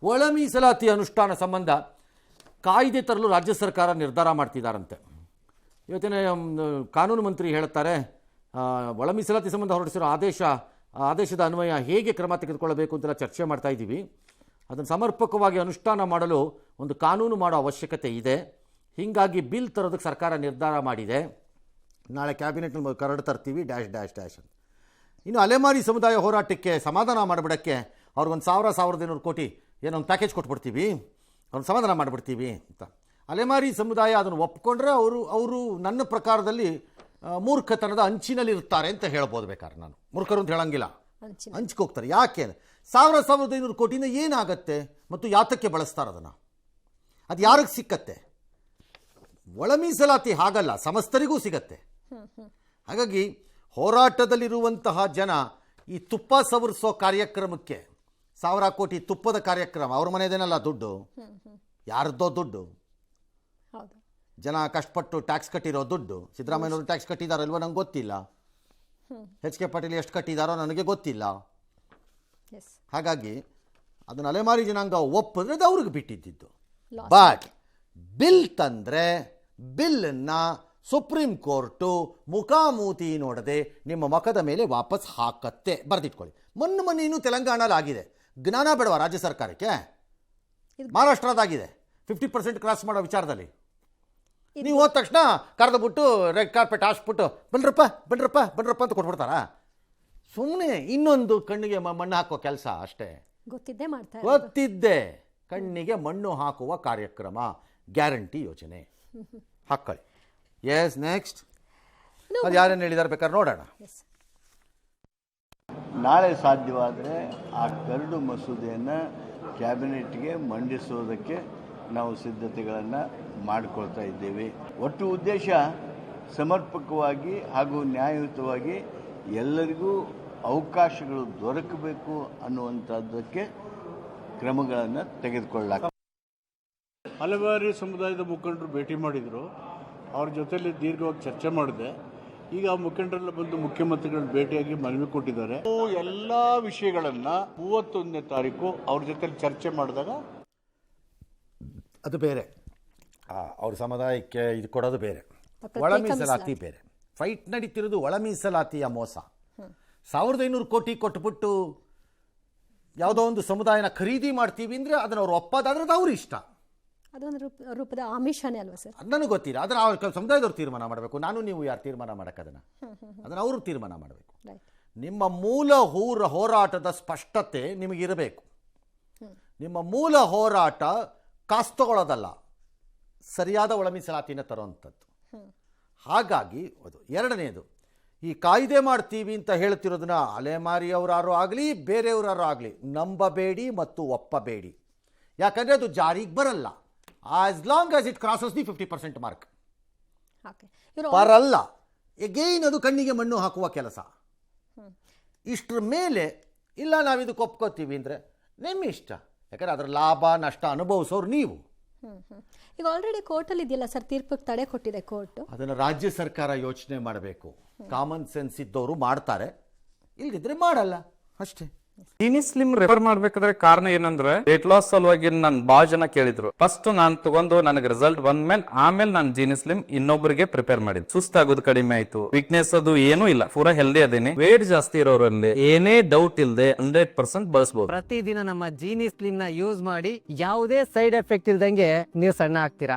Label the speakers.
Speaker 1: ಒಳ ಮೀಸಲಾತಿ ಅನುಷ್ಠಾನ ಸಂಬಂಧ ಕಾಯ್ದೆ ತರಲು ರಾಜ್ಯ ಸರ್ಕಾರ ನಿರ್ಧಾರ ಮಾಡ್ತಿದ್ದಾರಂತೆ. ಇವತ್ತಿನ ಕಾನೂನು ಮಂತ್ರಿ ಹೇಳ್ತಾರೆ, ಒಳ ಮೀಸಲಾತಿ ಸಂಬಂಧ ಹೊರಡಿಸಿರೋ ಆದೇಶದ ಅನ್ವಯ ಹೇಗೆ ಕ್ರಮ ತೆಗೆದುಕೊಳ್ಳಬೇಕು ಅಂತೆಲ್ಲ ಚರ್ಚೆ ಮಾಡ್ತಾ ಇದ್ದೀವಿ. ಅದನ್ನು ಸಮರ್ಪಕವಾಗಿ ಅನುಷ್ಠಾನ ಮಾಡಲು ಒಂದು ಕಾನೂನು ಮಾಡೋ ಅವಶ್ಯಕತೆ ಇದೆ. ಹೀಗಾಗಿ ಬಿಲ್ ತರೋದಕ್ಕೆ ಸರ್ಕಾರ ನಿರ್ಧಾರ ಮಾಡಿದೆ. ನಾಳೆ ಕ್ಯಾಬಿನೆಟ್ನಲ್ಲಿ ಕರಡು ತರ್ತೀವಿ ಡ್ಯಾಶ್ ಅಂತ. ಇನ್ನು ಅಲೆಮಾರಿ ಸಮುದಾಯ ಹೋರಾಟಕ್ಕೆ ಸಮಾಧಾನ ಮಾಡಿಬಿಡೋಕ್ಕೆ ಅವ್ರಿಗೊಂದು 1,500 ಕೋಟಿ ಏನೋ ಒಂದು ಪ್ಯಾಕೇಜ್ ಕೊಟ್ಬಿಡ್ತೀವಿ, ಅವ್ರನ್ನ ಸಮಾಧಾನ ಮಾಡಿಬಿಡ್ತೀವಿ ಅಂತ. ಅಲೆಮಾರಿ ಸಮುದಾಯ ಅದನ್ನು ಒಪ್ಕೊಂಡ್ರೆ ಅವರು ನನ್ನ ಪ್ರಕಾರದಲ್ಲಿ ಮೂರ್ಖತನದ ಅಂಚಿನಲ್ಲಿ ಇರ್ತಾರೆ ಅಂತ ಹೇಳ್ಬೋದು. ಬೇಕಾದ್ರೆ ನಾನು ಮೂರ್ಖರು ಅಂತ ಹೇಳಂಗಿಲ್ಲ, ಹಂಚ್ಕೆ ಹೋಗ್ತಾರೆ. ಯಾಕೆ 1,500 ಕೋಟಿಯಿಂದ ಏನಾಗತ್ತೆ ಮತ್ತು ಯಾತಕ್ಕೆ ಬಳಸ್ತಾರೆ ಅದನ್ನು? ಅದು ಯಾರಿಗೆ ಸಿಕ್ಕತ್ತೆ? ಒಳ ಮೀಸಲಾತಿ ಹಾಗಲ್ಲ, ಸಮಸ್ತರಿಗೂ ಸಿಗತ್ತೆ. ಹಾಗಾಗಿ ಹೋರಾಟದಲ್ಲಿರುವಂತಹ ಜನ ಈ ತುಪ್ಪ ಸವರಿಸೋ ಕಾರ್ಯಕ್ರಮಕ್ಕೆ 1,000 ಕೋಟಿ ತುಪ್ಪದ ಕಾರ್ಯಕ್ರಮ, ಅವ್ರ ಮನೆಯದೇನಲ್ಲ ದುಡ್ಡು, ಯಾರದ್ದೋ ದುಡ್ಡು, ಜನ ಕಷ್ಟಪಟ್ಟು ಟ್ಯಾಕ್ಸ್ ಕಟ್ಟಿರೋ ದುಡ್ಡು. ಸಿದ್ದರಾಮಯ್ಯನವರು ಟ್ಯಾಕ್ಸ್ ಕಟ್ಟಿದಾರೋ ಇಲ್ವೋ ನಂಗೆ ಗೊತ್ತಿಲ್ಲ, ಎಚ್ ಕೆ ಪಾಟೀಲ್ ಎಷ್ಟು ಕಟ್ಟಿದಾರೋ ನನಗೆ ಗೊತ್ತಿಲ್ಲ. ಹಾಗಾಗಿ ಅದನ್ನು ಅಲೆಮಾರಿ ಜನಾಂಗ ಒಪ್ಪಿದ್ರೆ ಅದು ಅವ್ರಿಗೆ ಬಿಟ್ಟಿದ್ದು. ಬಟ್ ಬಿಲ್ ತಂದರೆ ಬಿಲ್ಲನ್ನು ಸುಪ್ರೀಂ ಕೋರ್ಟು ಮುಖಾಮೂತಿ ನೋಡದೆ ನಿಮ್ಮ ಮುಖದ ಮೇಲೆ ವಾಪಸ್ ಹಾಕತ್ತೆ. ಬರೆದಿಟ್ಕೊಳ್ಳಿ. ಮೊನ್ನೆ ಇನ್ನೂ ತೆಲಂಗಾಣಲ್ಲಿ ಆಗಿದೆ. ಜ್ಞಾನ ಬೇಡವಾ ರಾಜ್ಯ ಸರ್ಕಾರಕ್ಕೆ? ಮಹಾರಾಷ್ಟ್ರದಾಗಿದೆ 50% ಕ್ರಾಸ್ ಮಾಡೋ ವಿಚಾರದಲ್ಲಿ. ನೀವು ಹೋದ ತಕ್ಷಣ ಕರೆದುಬಿಟ್ಟು ರೆಡ್ ಕಾರ್ಪೆಟ್ ಹಾಸ್ಬಿಟ್ಟು ಬನ್ರಪ್ಪ ಅಂತ ಕೊಟ್ಬಿಡ್ತಾರಾ? ಸುಮ್ಮನೆ ಇನ್ನೊಂದು ಕಣ್ಣಿಗೆ ಮಣ್ಣು ಹಾಕುವ ಕೆಲಸ ಅಷ್ಟೇ. ಗೊತ್ತಿದ್ದೆ ಕಣ್ಣಿಗೆ ಮಣ್ಣು ಹಾಕುವ ಕಾರ್ಯಕ್ರಮ, ಗ್ಯಾರಂಟಿ ಯೋಜನೆ ಹಾಕೊಳ್ಳಿ. ಎಸ್, ನೆಕ್ಸ್ಟ್ ಅದು ಯಾರೇನು ಹೇಳಿದ್ದಾರೆ ಬೇಕಾದ್ರೆ ನೋಡೋಣ.
Speaker 2: ನಾಳೆ ಸಾಧ್ಯವಾದರೆ ಆ ಕರಡು ಮಸೂದೆಯನ್ನು ಕ್ಯಾಬಿನೆಟ್ಗೆ ಮಂಡಿಸೋದಕ್ಕೆ ನಾವು ಸಿದ್ಧತೆಗಳನ್ನು ಮಾಡಿಕೊಳ್ತಾ ಇದ್ದೇವೆ. ಒಟ್ಟು ಉದ್ದೇಶ ಸಮರ್ಪಕವಾಗಿ ಹಾಗೂ ನ್ಯಾಯಯುತವಾಗಿ ಎಲ್ಲರಿಗೂ ಅವಕಾಶಗಳು ದೊರಕಬೇಕು ಅನ್ನುವಂಥದ್ದಕ್ಕೆ ಕ್ರಮಗಳನ್ನು ತೆಗೆದುಕೊಳ್ಳಲಾಗ್ತದೆ.
Speaker 3: ಹಲವಾರು ಸಮುದಾಯದ ಮುಖಂಡರು ಭೇಟಿ ಮಾಡಿದರು, ಅವ್ರ ಜೊತೆಯಲ್ಲಿ ದೀರ್ಘವಾಗಿ ಚರ್ಚೆ ಮಾಡಿದೆ. ಈಗ ಆ ಮುಖಂಡರೆಲ್ಲ ಬಂದು ಮುಖ್ಯಮಂತ್ರಿಗಳನ್ನ ಭೇಟಿಯಾಗಿ ಮನವಿ ಕೊಟ್ಟಿದ್ದಾರೆ. ಎಲ್ಲ ವಿಷಯಗಳನ್ನು 31ನೇ ತಾರೀಕು ಅವ್ರ ಜೊತೆಲಿ ಚರ್ಚೆ ಮಾಡಿದಾಗ
Speaker 1: ಅದು ಬೇರೆ, ಅವ್ರ ಸಮುದಾಯಕ್ಕೆ ಇದು ಕೊಡೋದು ಬೇರೆ, ಒಳ ಮೀಸಲಾತಿ ಬೇರೆ. ಫೈಟ್ ನಡೀತಿರೋದು ಒಳ ಮೀಸಲಾತಿಯ ಮೋಸ. 1,500 ಕೋಟಿ ಕೊಟ್ಬಿಟ್ಟು ಯಾವುದೋ ಒಂದು ಸಮುದಾಯನ ಖರೀದಿ ಮಾಡ್ತೀವಿ ಅಂದರೆ ಅದನ್ನು ಅವ್ರು ಒಪ್ಪೋದಾದ್ರೆ ಅದು ಅವ್ರ ಇಷ್ಟ.
Speaker 4: ಅದೊಂದು ರೂಪದ ಆಮಿಷನೇ ಅಲ್ವಾ ಸರ್?
Speaker 1: ಅದು ನನಗೆ ಗೊತ್ತಿಲ್ಲ. ಆದರೆ ಅವ್ರ ಸಮುದಾಯದವ್ರು ತೀರ್ಮಾನ ಮಾಡಬೇಕು. ನಾನು ನೀವು ಯಾರು ತೀರ್ಮಾನ ಮಾಡೋಕ್ಕೆ? ಅದನ್ನು ಅವರು ತೀರ್ಮಾನ ಮಾಡಬೇಕು. ನಿಮ್ಮ ಮೂಲ ಹೋರಾಟದ ಸ್ಪಷ್ಟತೆ ನಿಮಗಿರಬೇಕು. ನಿಮ್ಮ ಮೂಲ ಹೋರಾಟ ಕಾಸು ತಗೊಳ್ಳೋದಲ್ಲ, ಸರಿಯಾದ ಒಳ ಮೀಸಲಾತಿನ ತರೋವಂಥದ್ದು. ಹಾಗಾಗಿ ಅದು ಎರಡನೇದು, ಈ ಕಾಯ್ದೆ ಮಾಡ್ತೀವಿ ಅಂತ ಹೇಳ್ತಿರೋದನ್ನ ಅಲೆಮಾರಿಯವರಾರು ಆಗಲಿ ಬೇರೆಯವರಾರು ಆಗಲಿ ನಂಬಬೇಡಿ ಮತ್ತು ಒಪ್ಪಬೇಡಿ. ಯಾಕಂದರೆ ಅದು ಜಾರಿಗೆ ಬರಲ್ಲ. As long as it crosses the 50% mark ಬರಲ್ಲ. ಎಗೈನ್ ಅದು ಕಣ್ಣಿಗೆ ಮಣ್ಣು ಹಾಕುವ ಕೆಲಸ. ಇಷ್ಟರ ಮೇಲೆ ಇಲ್ಲ ನಾವು ಇದಕ್ಕೆ ಒಪ್ಕೋತೀವಿ ಅಂದರೆ ನಿಮ್ಮ ಇಷ್ಟ. ಯಾಕಂದರೆ ಅದರ ಲಾಭ ನಷ್ಟ ಅನುಭವಿಸೋರು ನೀವು.
Speaker 4: ಈಗ ಆಲ್ರೆಡಿ ಕೋರ್ಟಲ್ಲಿ ಇದೆಯಲ್ಲ ಸರ್, ತೀರ್ಪಿಗೆ ತಡೆ ಕೊಟ್ಟಿದೆ ಕೋರ್ಟ್.
Speaker 1: ಅದನ್ನು ರಾಜ್ಯ ಸರ್ಕಾರ ಯೋಚನೆ ಮಾಡಬೇಕು. ಕಾಮನ್ ಸೆನ್ಸ್ ಇದ್ದವರು ಮಾಡ್ತಾರೆ, ಇಲ್ದಿದ್ರೆ ಮಾಡಲ್ಲ ಅಷ್ಟೇ.
Speaker 5: ಜೀನಿ ಸ್ಲಿಮ್ ರೆಫರ್ ಮಾಡ್ಬೇಕಾದ್ರೆ ಕಾರಣ ಏನಂದ್ರೆ ವೇಟ್ ಲಾಸ್ ಸಲುವಾಗಿ ನನ್ ಬಾಳ ಜನ ಕೇಳಿದ್ರು. ಫಸ್ಟ್ ನಾನ್ ತಗೊಂಡು ನನಗೆ ರಿಸಲ್ಟ್ ಬಂದ್ಮೇಲೆ ಆಮೇಲೆ ನಾನು ಜೀನಿ ಸ್ಲಿಮ್ ಇನ್ನೊಬ್ಬರಿಗೆ ಪ್ರಿಪೇರ್ ಮಾಡಿದ್. ಸುಸ್ತಾಗೋದು ಕಡಿಮೆ ಆಯ್ತು, ವೀಕ್ನೆಸ್ ಅದು ಏನೂ ಇಲ್ಲ, ಪೂರಾ ಹೆಲ್ದಿ ಅದೇನಿ. ವೇಟ್ ಜಾಸ್ತಿ ಇರೋರಲ್ಲಿ ಏನೇ ಡೌಟ್ ಇಲ್ಲದೆ 100% ಬಳಸಬಹುದು.
Speaker 6: ಪ್ರತಿದಿನ ನಮ್ಮ ಜೀನಿ ಸ್ಲಿಮ್ ನ ಯೂಸ್ ಮಾಡಿ ಯಾವುದೇ ಸೈಡ್ ಎಫೆಕ್ಟ್ ಇಲ್ದಂಗೆ ನೀವು ಸಣ್ಣ ಆಗ್ತೀರಾ.